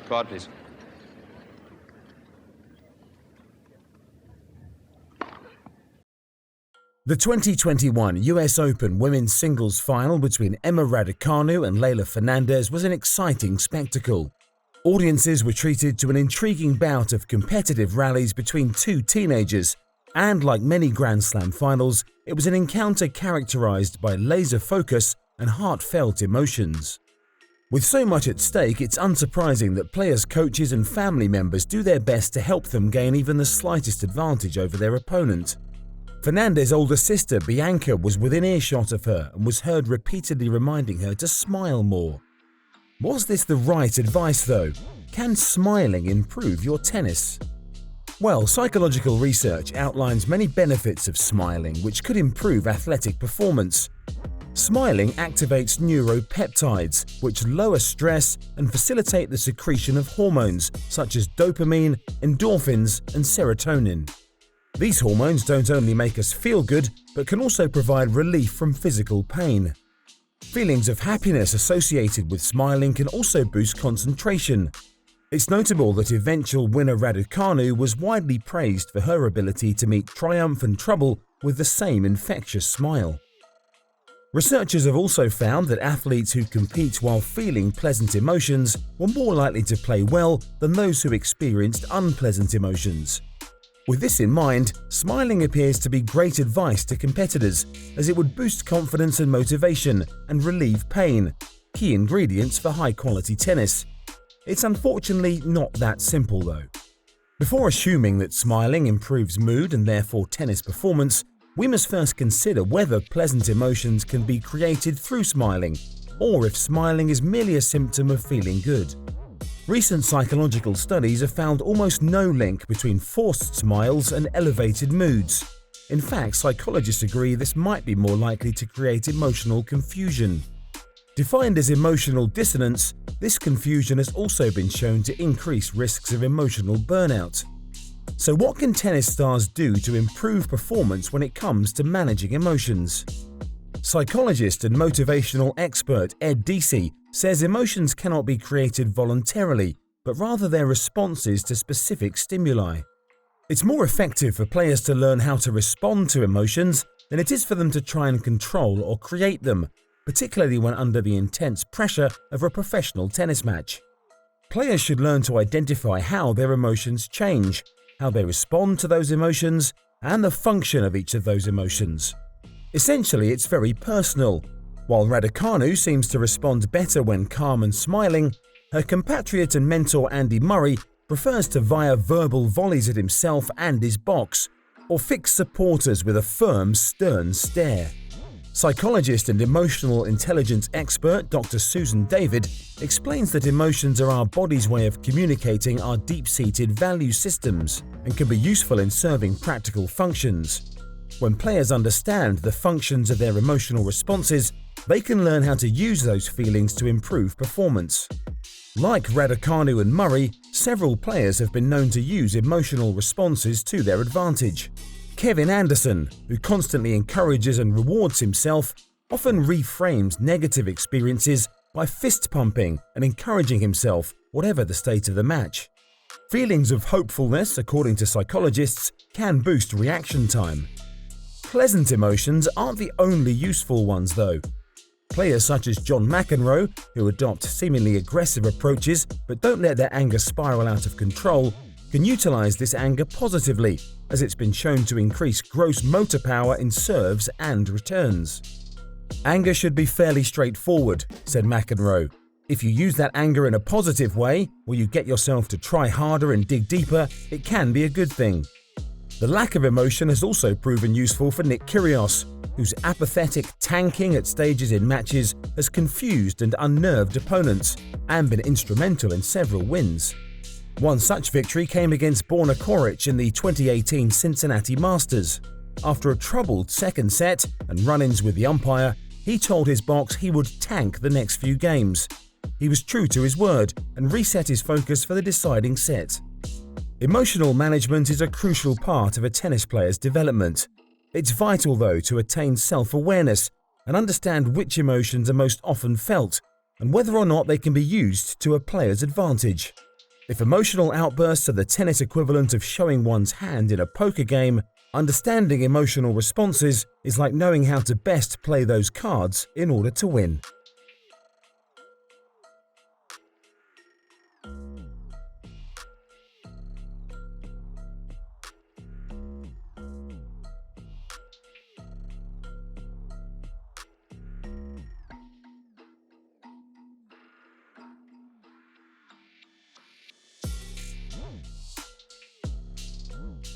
Card, please. The 2021 US Open women's singles final between Emma Raducanu and Leylah Fernandez was an exciting spectacle. Audiences were treated to an intriguing bout of competitive rallies between two teenagers, and like many Grand Slam finals, it was an encounter characterized by laser focus and heartfelt emotions. With so much at stake, it's unsurprising that players, coaches and family members do their best to help them gain even the slightest advantage over their opponent. Fernandez's older sister, Bianca, was within earshot of her and was heard repeatedly reminding her to smile more. Was this the right advice though? Can smiling improve your tennis? Well, psychological research outlines many benefits of smiling which could improve athletic performance. Smiling activates neuropeptides, which lower stress and facilitate the secretion of hormones such as dopamine, endorphins and serotonin. These hormones don't only make us feel good, but can also provide relief from physical pain. Feelings of happiness associated with smiling can also boost concentration. It's notable that eventual winner Raducanu was widely praised for her ability to meet triumph and trouble with the same infectious smile. Researchers have also found that athletes who compete while feeling pleasant emotions were more likely to play well than those who experienced unpleasant emotions. With this in mind, smiling appears to be great advice to competitors, as it would boost confidence and motivation and relieve pain, key ingredients for high-quality tennis. It's unfortunately not that simple though. Before assuming that smiling improves mood and therefore tennis performance, we must first consider whether pleasant emotions can be created through smiling, or if smiling is merely a symptom of feeling good. Recent psychological studies have found almost no link between forced smiles and elevated moods. In fact, psychologists agree this might be more likely to create emotional confusion. Defined as emotional dissonance, this confusion has also been shown to increase risks of emotional burnout. So what can tennis stars do to improve performance when it comes to managing emotions? Psychologist and motivational expert Ed Deasy says emotions cannot be created voluntarily, but rather their responses to specific stimuli. It's more effective for players to learn how to respond to emotions than it is for them to try and control or create them, particularly when under the intense pressure of a professional tennis match. Players should learn to identify how their emotions change, how they respond to those emotions, and the function of each of those emotions. Essentially, it's very personal. While Raducanu seems to respond better when calm and smiling, her compatriot and mentor Andy Murray prefers to fire verbal volleys at himself and his box, or fix supporters with a firm, stern stare. Psychologist and emotional intelligence expert Dr. Susan David explains that emotions are our body's way of communicating our deep-seated value systems and can be useful in serving practical functions. When players understand the functions of their emotional responses, they can learn how to use those feelings to improve performance. Like Raducanu and Murray, several players have been known to use emotional responses to their advantage. Kevin Anderson, who constantly encourages and rewards himself, often reframes negative experiences by fist-pumping and encouraging himself, whatever the state of the match. Feelings of hopefulness, according to psychologists, can boost reaction time. Pleasant emotions aren't the only useful ones though. Players such as John McEnroe, who adopt seemingly aggressive approaches but don't let their anger spiral out of control, can utilize this anger positively, as it's been shown to increase gross motor power in serves and returns. Anger should be fairly straightforward, said McEnroe. If you use that anger in a positive way, where you get yourself to try harder and dig deeper, it can be a good thing. The lack of emotion has also proven useful for Nick Kyrgios, whose apathetic tanking at stages in matches has confused and unnerved opponents and been instrumental in several wins. One such victory came against Borna Coric in the 2018 Cincinnati Masters. After a troubled second set and run-ins with the umpire, he told his box he would tank the next few games. He was true to his word and reset his focus for the deciding set. Emotional management is a crucial part of a tennis player's development. It's vital, though, to attain self-awareness and understand which emotions are most often felt and whether or not they can be used to a player's advantage. If emotional outbursts are the tennis equivalent of showing one's hand in a poker game, understanding emotional responses is like knowing how to best play those cards in order to win.